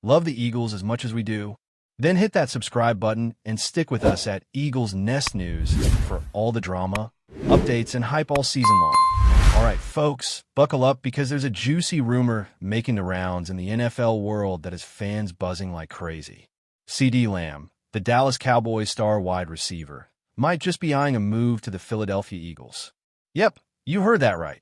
Love the Eagles as much as we do? Then hit that subscribe button and stick with us at Eagles Nest News for all the drama, updates, and hype all season long. All right, folks, buckle up because there's a juicy rumor making the rounds in the NFL world that has fans buzzing like crazy. CeeDee Lamb, the Dallas Cowboys star wide receiver, might just be eyeing a move to the Philadelphia Eagles. Yep, you heard that right.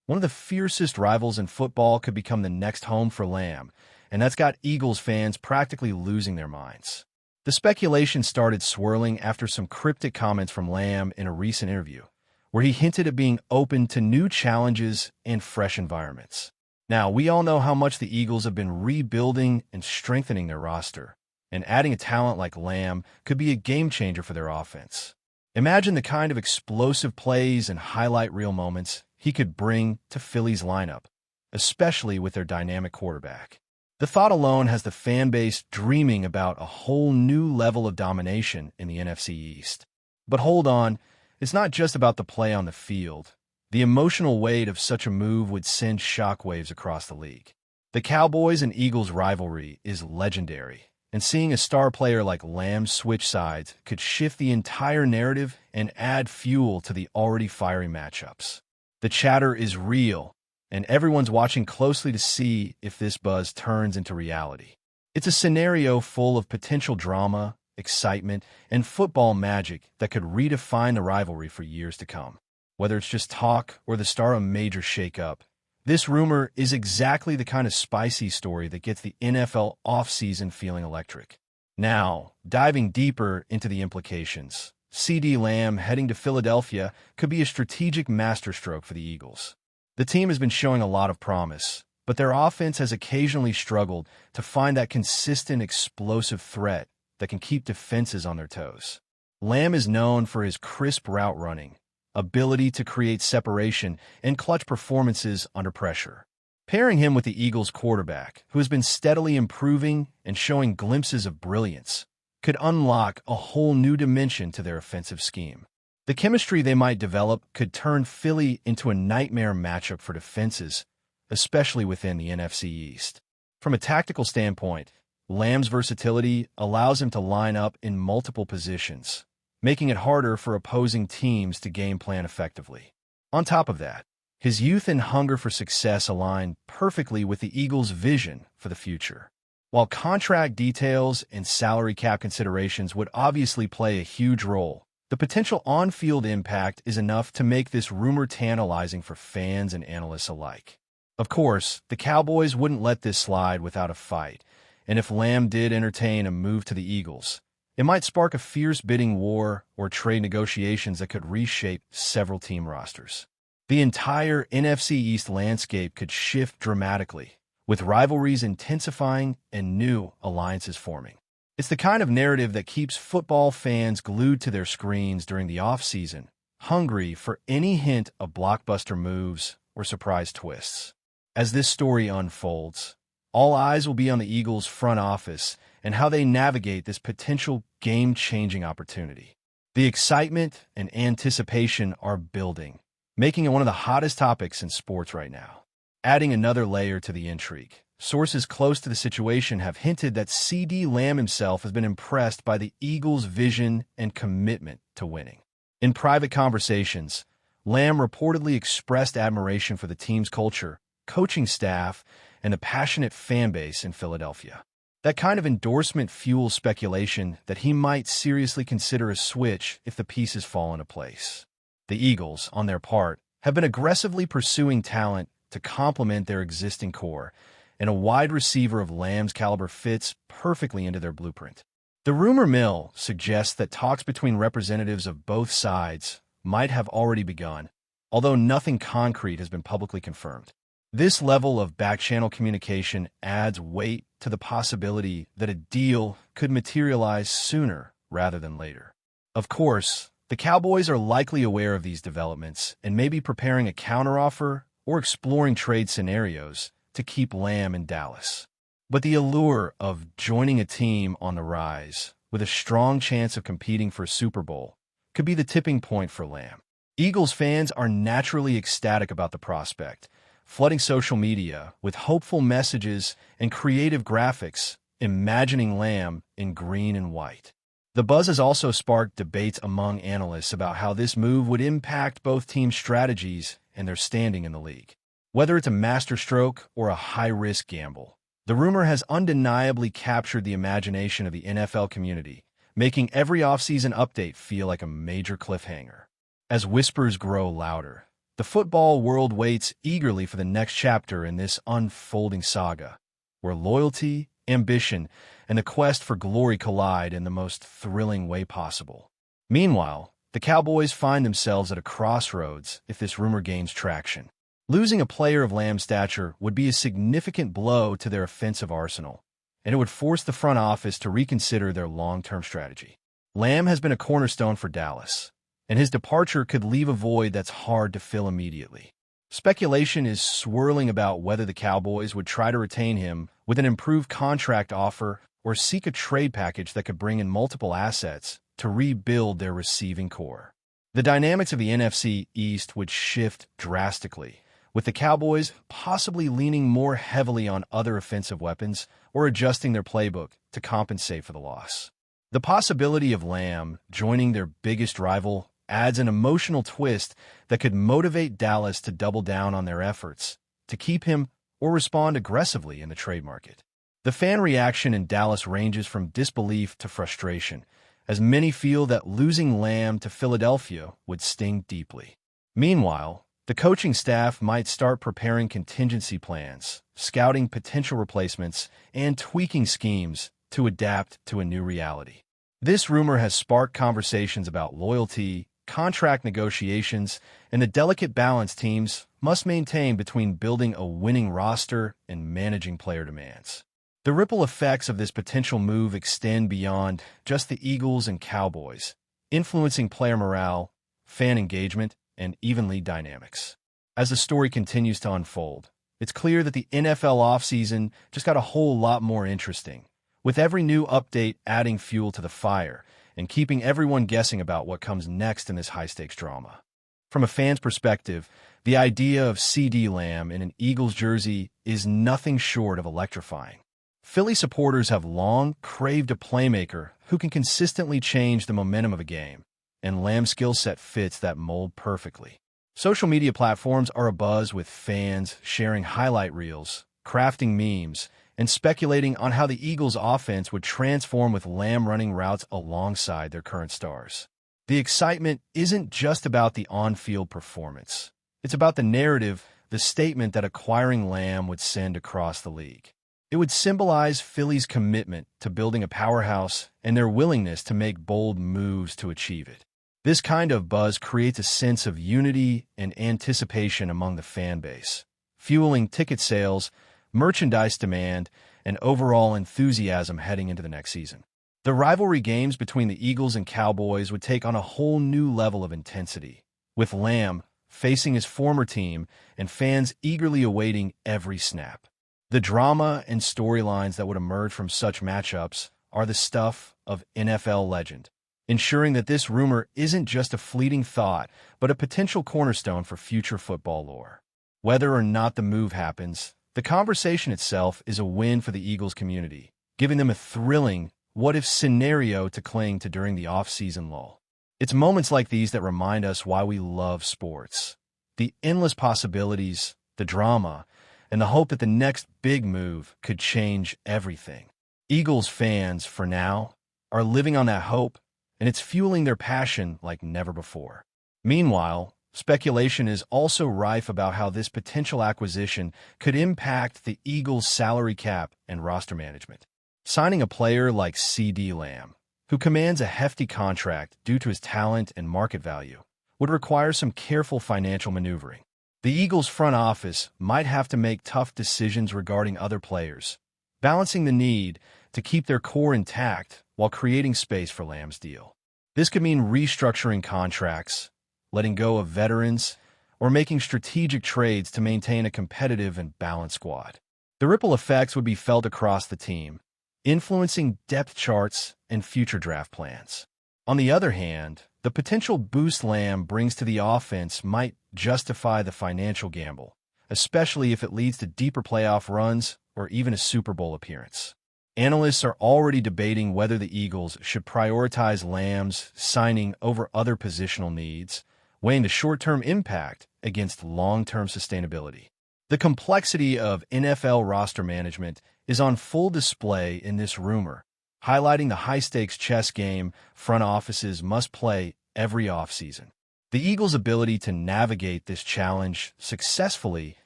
One of the fiercest rivals in football could become the next home for Lamb, and that's got Eagles fans practically losing their minds. The speculation started swirling after some cryptic comments from Lamb in a recent interview, where he hinted at being open to new challenges and fresh environments. Now, we all know how much the Eagles have been rebuilding and strengthening their roster, and adding a talent like Lamb could be a game-changer for their offense. Imagine the kind of explosive plays and highlight reel moments he could bring to Philly's lineup, especially with their dynamic quarterback. The thought alone has the fan base dreaming about a whole new level of domination in the NFC East. But hold on, it's not just about the play on the field. The emotional weight of such a move would send shockwaves across the league. The Cowboys and Eagles rivalry is legendary, and seeing a star player like Lamb switch sides could shift the entire narrative and add fuel to the already fiery matchups. The chatter is real, and everyone's watching closely to see if this buzz turns into reality. It's a scenario full of potential drama, excitement, and football magic that could redefine the rivalry for years to come. Whether it's just talk or the start of a major shakeup, this rumor is exactly the kind of spicy story that gets the NFL offseason feeling electric. Now, diving deeper into the implications, CeeDee Lamb heading to Philadelphia could be a strategic masterstroke for the Eagles. The team has been showing a lot of promise, but their offense has occasionally struggled to find that consistent, explosive threat that can keep defenses on their toes. Lamb is known for his crisp route running, ability to create separation, and clutch performances under pressure. Pairing him with the Eagles quarterback, who has been steadily improving and showing glimpses of brilliance, could unlock a whole new dimension to their offensive scheme. The chemistry they might develop could turn Philly into a nightmare matchup for defenses, especially within the NFC East. From a tactical standpoint, Lamb's versatility allows him to line up in multiple positions, making it harder for opposing teams to game plan effectively. On top of that, his youth and hunger for success align perfectly with the Eagles' vision for the future. While contract details and salary cap considerations would obviously play a huge role, the potential on-field impact is enough to make this rumor tantalizing for fans and analysts alike. Of course, the Cowboys wouldn't let this slide without a fight, and if Lamb did entertain a move to the Eagles, it might spark a fierce bidding war or trade negotiations that could reshape several team rosters. The entire NFC East landscape could shift dramatically, with rivalries intensifying and new alliances forming. It's the kind of narrative that keeps football fans glued to their screens during the offseason, hungry for any hint of blockbuster moves or surprise twists. As this story unfolds, all eyes will be on the Eagles' front office and how they navigate this potential game-changing opportunity. The excitement and anticipation are building, making it one of the hottest topics in sports right now. Adding another layer to the intrigue, sources close to the situation have hinted that CeeDee Lamb himself has been impressed by the Eagles' vision and commitment to winning. In private conversations, Lamb reportedly expressed admiration for the team's culture, coaching staff, and the passionate fan base in Philadelphia. That kind of endorsement fuels speculation that he might seriously consider a switch if the pieces fall into place. The Eagles, on their part, have been aggressively pursuing talent to complement their existing core, and a wide receiver of Lamb's caliber fits perfectly into their blueprint. The rumor mill suggests that talks between representatives of both sides might have already begun, although nothing concrete has been publicly confirmed. This level of back-channel communication adds weight to the possibility that a deal could materialize sooner rather than later. Of course, the Cowboys are likely aware of these developments and may be preparing a counteroffer or exploring trade scenarios to keep Lamb in Dallas. But the allure of joining a team on the rise with a strong chance of competing for a Super Bowl could be the tipping point for Lamb. Eagles fans are naturally ecstatic about the prospect, flooding social media with hopeful messages and creative graphics imagining Lamb in green and white. The buzz has also sparked debates among analysts about how this move would impact both teams' strategies and their standing in the league. Whether it's a masterstroke or a high-risk gamble, the rumor has undeniably captured the imagination of the NFL community, making every offseason update feel like a major cliffhanger. As whispers grow louder, the football world waits eagerly for the next chapter in this unfolding saga, where loyalty, ambition, and the quest for glory collide in the most thrilling way possible. Meanwhile, the Cowboys find themselves at a crossroads if this rumor gains traction. Losing a player of Lamb's stature would be a significant blow to their offensive arsenal, and it would force the front office to reconsider their long-term strategy. Lamb has been a cornerstone for Dallas, and his departure could leave a void that's hard to fill immediately. Speculation is swirling about whether the Cowboys would try to retain him with an improved contract offer or seek a trade package that could bring in multiple assets to rebuild their receiving core. The dynamics of the NFC East would shift drastically, with the Cowboys possibly leaning more heavily on other offensive weapons or adjusting their playbook to compensate for the loss. The possibility of Lamb joining their biggest rival adds an emotional twist that could motivate Dallas to double down on their efforts to keep him or respond aggressively in the trade market. The fan reaction in Dallas ranges from disbelief to frustration, as many feel that losing Lamb to Philadelphia would sting deeply. Meanwhile, the coaching staff might start preparing contingency plans, scouting potential replacements, and tweaking schemes to adapt to a new reality. This rumor has sparked conversations about loyalty, contract negotiations, and the delicate balance teams must maintain between building a winning roster and managing player demands. The ripple effects of this potential move extend beyond just the Eagles and Cowboys, influencing player morale, fan engagement, and even league dynamics. As the story continues to unfold, it's clear that the NFL offseason just got a whole lot more interesting, with every new update adding fuel to the fire and keeping everyone guessing about what comes next in this high-stakes drama. From a fan's perspective, the idea of CeeDee Lamb in an Eagles jersey is nothing short of electrifying. Philly supporters have long craved a playmaker who can consistently change the momentum of a game, and Lamb's skill set fits that mold perfectly. Social media platforms are abuzz with fans sharing highlight reels, crafting memes, and speculating on how the Eagles' offense would transform with Lamb running routes alongside their current stars. The excitement isn't just about the on-field performance. It's about the narrative, the statement that acquiring Lamb would send across the league. It would symbolize Philly's commitment to building a powerhouse and their willingness to make bold moves to achieve it. This kind of buzz creates a sense of unity and anticipation among the fan base, fueling ticket sales, merchandise demand, and overall enthusiasm heading into the next season. The rivalry games between the Eagles and Cowboys would take on a whole new level of intensity, with Lamb facing his former team and fans eagerly awaiting every snap. The drama and storylines that would emerge from such matchups are the stuff of NFL legend, ensuring that this rumor isn't just a fleeting thought, but a potential cornerstone for future football lore. Whether or not the move happens, the conversation itself is a win for the Eagles community, giving them a thrilling what-if scenario to cling to during the off-season lull. It's moments like these that remind us why we love sports. The endless possibilities, the drama, and the hope that the next big move could change everything. Eagles fans, for now, are living on that hope, and it's fueling their passion like never before. Meanwhile, speculation is also rife about how this potential acquisition could impact the Eagles' salary cap and roster management. Signing a player like CeeDee Lamb, who commands a hefty contract due to his talent and market value, would require some careful financial maneuvering. The Eagles' front office might have to make tough decisions regarding other players, balancing the need to keep their core intact while creating space for Lamb's deal. This could mean restructuring contracts, letting go of veterans, or making strategic trades to maintain a competitive and balanced squad. The ripple effects would be felt across the team, influencing depth charts and future draft plans. On the other hand, the potential boost Lamb brings to the offense might justify the financial gamble, especially if it leads to deeper playoff runs or even a Super Bowl appearance. Analysts are already debating whether the Eagles should prioritize Lamb's signing over other positional needs, weighing the short-term impact against long-term sustainability. The complexity of NFL roster management is on full display in this rumor, highlighting the high-stakes chess game front offices must play every offseason. The Eagles' ability to navigate this challenge successfully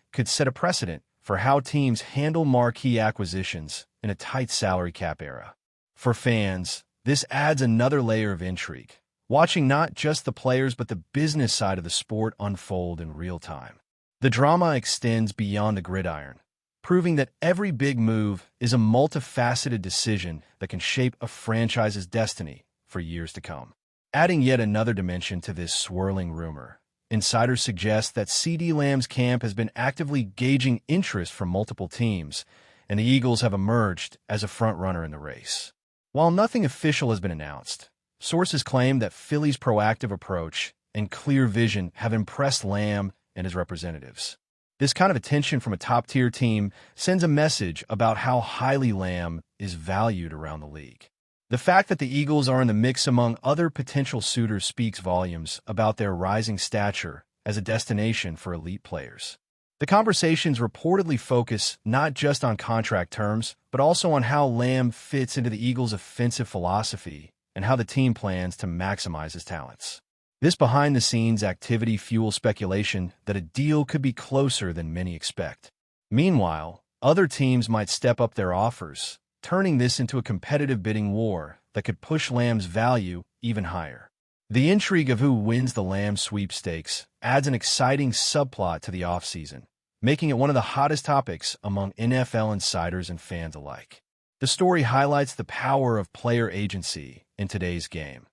could set a precedent for how teams handle marquee acquisitions in a tight salary cap era. For fans, this adds another layer of intrigue, watching not just the players but the business side of the sport unfold in real time. The drama extends beyond the gridiron, proving that every big move is a multifaceted decision that can shape a franchise's destiny for years to come. Adding yet another dimension to this swirling rumor, insiders suggest that CeeDee Lamb's camp has been actively gauging interest from multiple teams, and the Eagles have emerged as a front-runner in the race. While nothing official has been announced, sources claim that Philly's proactive approach and clear vision have impressed Lamb and his representatives. This kind of attention from a top-tier team sends a message about how highly Lamb is valued around the league. The fact that the Eagles are in the mix among other potential suitors speaks volumes about their rising stature as a destination for elite players. The conversations reportedly focus not just on contract terms, but also on how Lamb fits into the Eagles' offensive philosophy and how the team plans to maximize his talents. This behind-the-scenes activity fuels speculation that a deal could be closer than many expect. Meanwhile, other teams might step up their offers, turning this into a competitive bidding war that could push Lamb's value even higher. The intrigue of who wins the Lamb sweepstakes adds an exciting subplot to the offseason, making it one of the hottest topics among NFL insiders and fans alike. The story highlights the power of player agency in today's game,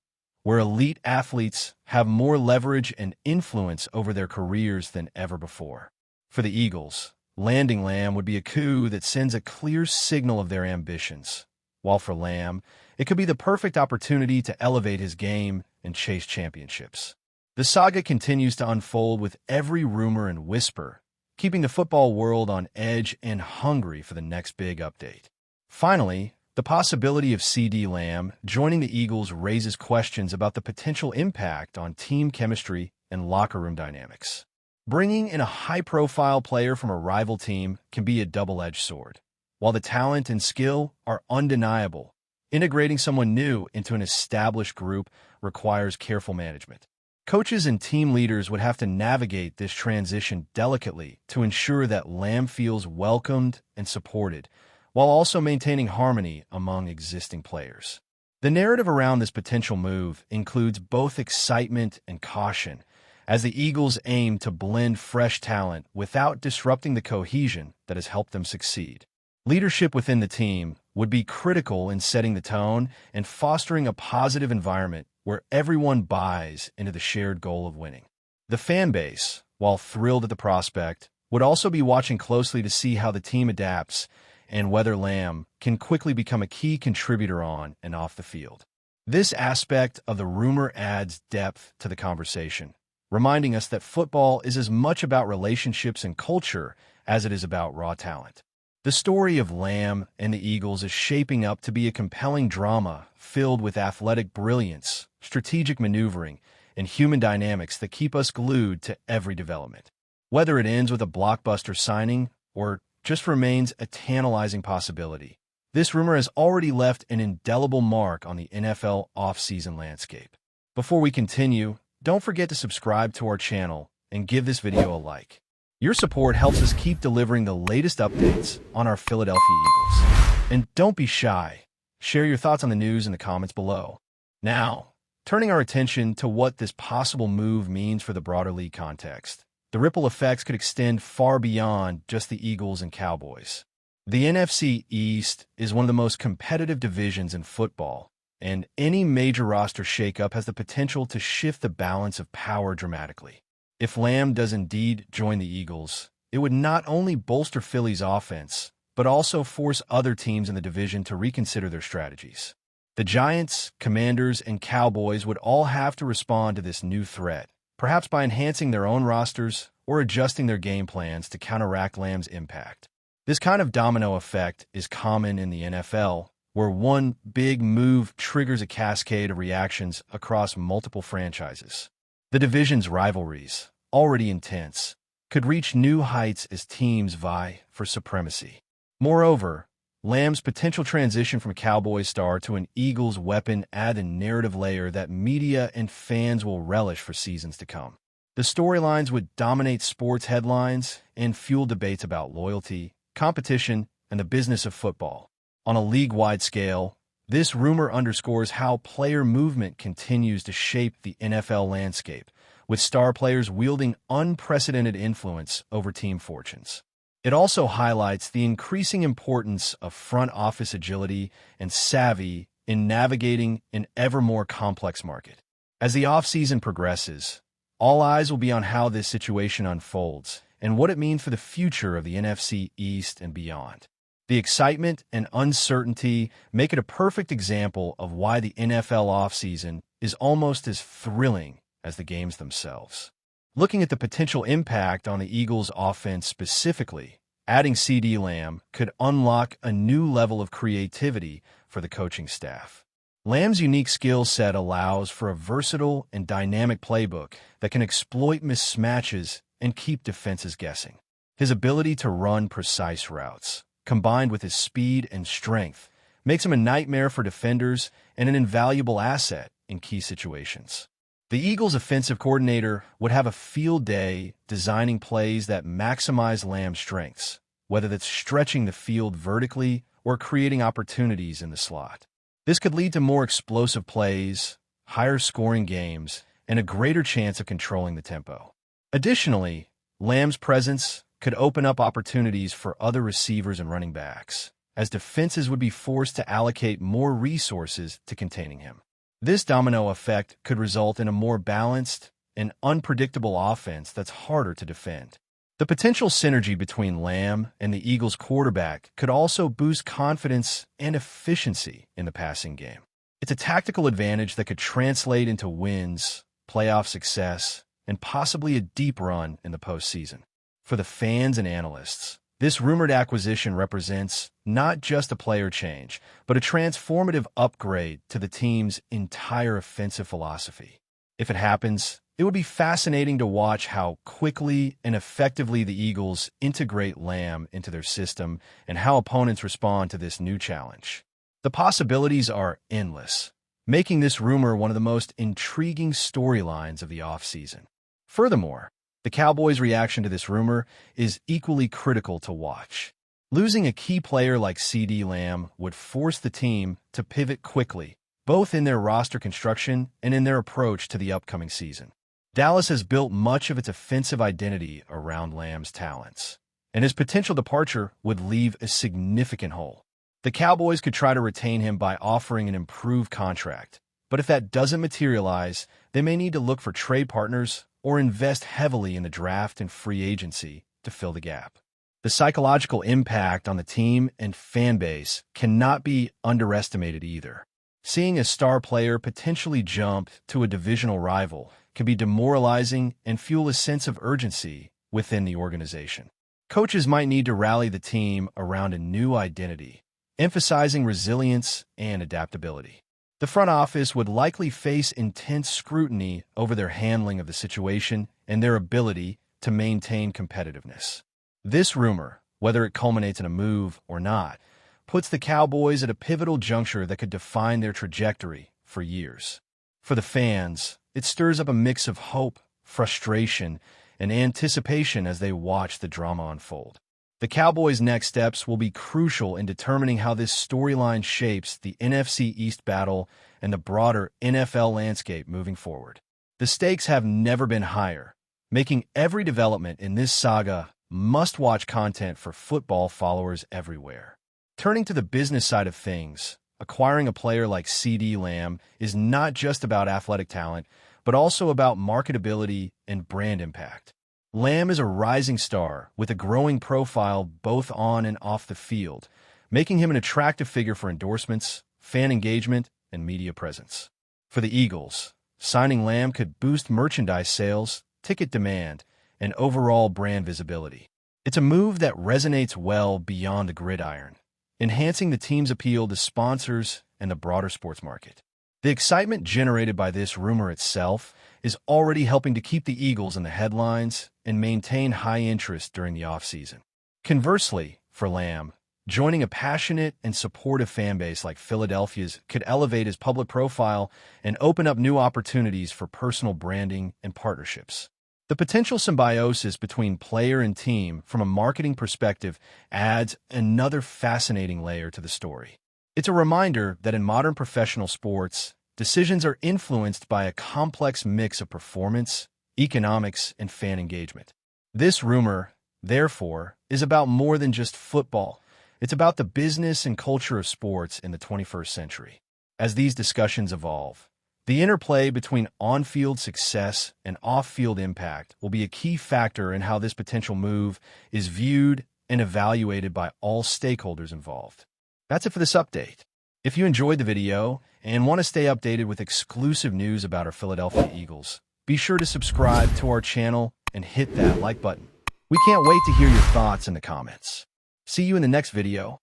where elite athletes have more leverage and influence over their careers than ever before. For the Eagles, landing Lamb would be a coup that sends a clear signal of their ambitions, while for Lamb, it could be the perfect opportunity to elevate his game and chase championships. The saga continues to unfold with every rumor and whisper, keeping the football world on edge and hungry for the next big update. Finally, the possibility of CeeDee Lamb joining the Eagles raises questions about the potential impact on team chemistry and locker room dynamics. Bringing in a high-profile player from a rival team can be a double-edged sword. While the talent and skill are undeniable, integrating someone new into an established group requires careful management. Coaches and team leaders would have to navigate this transition delicately to ensure that Lamb feels welcomed and supported, while also maintaining harmony among existing players. The narrative around this potential move includes both excitement and caution, as the Eagles aim to blend fresh talent without disrupting the cohesion that has helped them succeed. Leadership within the team would be critical in setting the tone and fostering a positive environment where everyone buys into the shared goal of winning. The fan base, while thrilled at the prospect, would also be watching closely to see how the team adapts and whether Lamb can quickly become a key contributor on and off the field. This aspect of the rumor adds depth to the conversation, reminding us that football is as much about relationships and culture as it is about raw talent. The story of Lamb and the Eagles is shaping up to be a compelling drama filled with athletic brilliance, strategic maneuvering, and human dynamics that keep us glued to every development. Whether it ends with a blockbuster signing or just remains a tantalizing possibility, this rumor has already left an indelible mark on the NFL offseason landscape. Before we continue, don't forget to subscribe to our channel and give this video a like. Your support helps us keep delivering the latest updates on our Philadelphia Eagles. And don't be shy. Share your thoughts on the news in the comments below. Now, turning our attention to what this possible move means for the broader league context. The ripple effects could extend far beyond just the Eagles and Cowboys. The NFC East is one of the most competitive divisions in football, and any major roster shakeup has the potential to shift the balance of power dramatically. If Lamb does indeed join the Eagles, it would not only bolster Philly's offense, but also force other teams in the division to reconsider their strategies. The Giants, Commanders, and Cowboys would all have to respond to this new threat, perhaps by enhancing their own rosters or adjusting their game plans to counteract Lamb's impact. This kind of domino effect is common in the NFL, where one big move triggers a cascade of reactions across multiple franchises. The division's rivalries, already intense, could reach new heights as teams vie for supremacy. Moreover, Lamb's potential transition from Cowboys star to an Eagles weapon add a narrative layer that media and fans will relish for seasons to come. The storylines would dominate sports headlines and fuel debates about loyalty, competition, and the business of football. On a league-wide scale, this rumor underscores how player movement continues to shape the NFL landscape, with star players wielding unprecedented influence over team fortunes. It also highlights the increasing importance of front office agility and savvy in navigating an ever more complex market. As the offseason progresses, all eyes will be on how this situation unfolds and what it means for the future of the NFC East and beyond. The excitement and uncertainty make it a perfect example of why the NFL offseason is almost as thrilling as the games themselves. Looking at the potential impact on the Eagles' offense specifically, adding CeeDee Lamb could unlock a new level of creativity for the coaching staff. Lamb's unique skill set allows for a versatile and dynamic playbook that can exploit mismatches and keep defenses guessing. His ability to run precise routes, combined with his speed and strength, makes him a nightmare for defenders and an invaluable asset in key situations. The Eagles' offensive coordinator would have a field day designing plays that maximize Lamb's strengths, whether that's stretching the field vertically or creating opportunities in the slot. This could lead to more explosive plays, higher scoring games, and a greater chance of controlling the tempo. Additionally, Lamb's presence could open up opportunities for other receivers and running backs, as defenses would be forced to allocate more resources to containing him. This domino effect could result in a more balanced and unpredictable offense that's harder to defend. The potential synergy between Lamb and the Eagles' quarterback could also boost confidence and efficiency in the passing game. It's a tactical advantage that could translate into wins, playoff success, and possibly a deep run in the postseason. For the fans and analysts, this rumored acquisition represents not just a player change, but a transformative upgrade to the team's entire offensive philosophy. If it happens, it would be fascinating to watch how quickly and effectively the Eagles integrate Lamb into their system and how opponents respond to this new challenge. The possibilities are endless, making this rumor one of the most intriguing storylines of the offseason. Furthermore, the Cowboys' reaction to this rumor is equally critical to watch. Losing a key player like CeeDee Lamb would force the team to pivot quickly, both in their roster construction and in their approach to the upcoming season. Dallas has built much of its offensive identity around Lamb's talents, and his potential departure would leave a significant hole. The Cowboys could try to retain him by offering an improved contract, but if that doesn't materialize, they may need to look for trade partners or invest heavily in the draft and free agency to fill the gap. The psychological impact on the team and fan base cannot be underestimated either. Seeing a star player potentially jump to a divisional rival can be demoralizing and fuel a sense of urgency within the organization. Coaches might need to rally the team around a new identity, emphasizing resilience and adaptability. The front office would likely face intense scrutiny over their handling of the situation and their ability to maintain competitiveness. This rumor, whether it culminates in a move or not, puts the Cowboys at a pivotal juncture that could define their trajectory for years. For the fans, it stirs up a mix of hope, frustration, and anticipation as they watch the drama unfold. The Cowboys' next steps will be crucial in determining how this storyline shapes the NFC East battle and the broader NFL landscape moving forward. The stakes have never been higher, making every development in this saga must-watch content for football followers everywhere. Turning to the business side of things, acquiring a player like CeeDee Lamb is not just about athletic talent, but also about marketability and brand impact. Lamb is a rising star with a growing profile both on and off the field, making him an attractive figure for endorsements, fan engagement, and media presence. For the Eagles, signing Lamb could boost merchandise sales, ticket demand, and overall brand visibility. It's a move that resonates well beyond the gridiron, enhancing the team's appeal to sponsors and the broader sports market. The excitement generated by this rumor itself is already helping to keep the Eagles in the headlines and maintain high interest during the offseason. Conversely, for Lamb, joining a passionate and supportive fan base like Philadelphia's could elevate his public profile and open up new opportunities for personal branding and partnerships. The potential symbiosis between player and team from a marketing perspective adds another fascinating layer to the story. It's a reminder that in modern professional sports, decisions are influenced by a complex mix of performance, economics, and fan engagement. This rumor, therefore, is about more than just football. It's about the business and culture of sports in the 21st century. As these discussions evolve, the interplay between on-field success and off-field impact will be a key factor in how this potential move is viewed and evaluated by all stakeholders involved. That's it for this update. If you enjoyed the video and want to stay updated with exclusive news about our Philadelphia Eagles, be sure to subscribe to our channel and hit that like button. We can't wait to hear your thoughts in the comments. See you in the next video.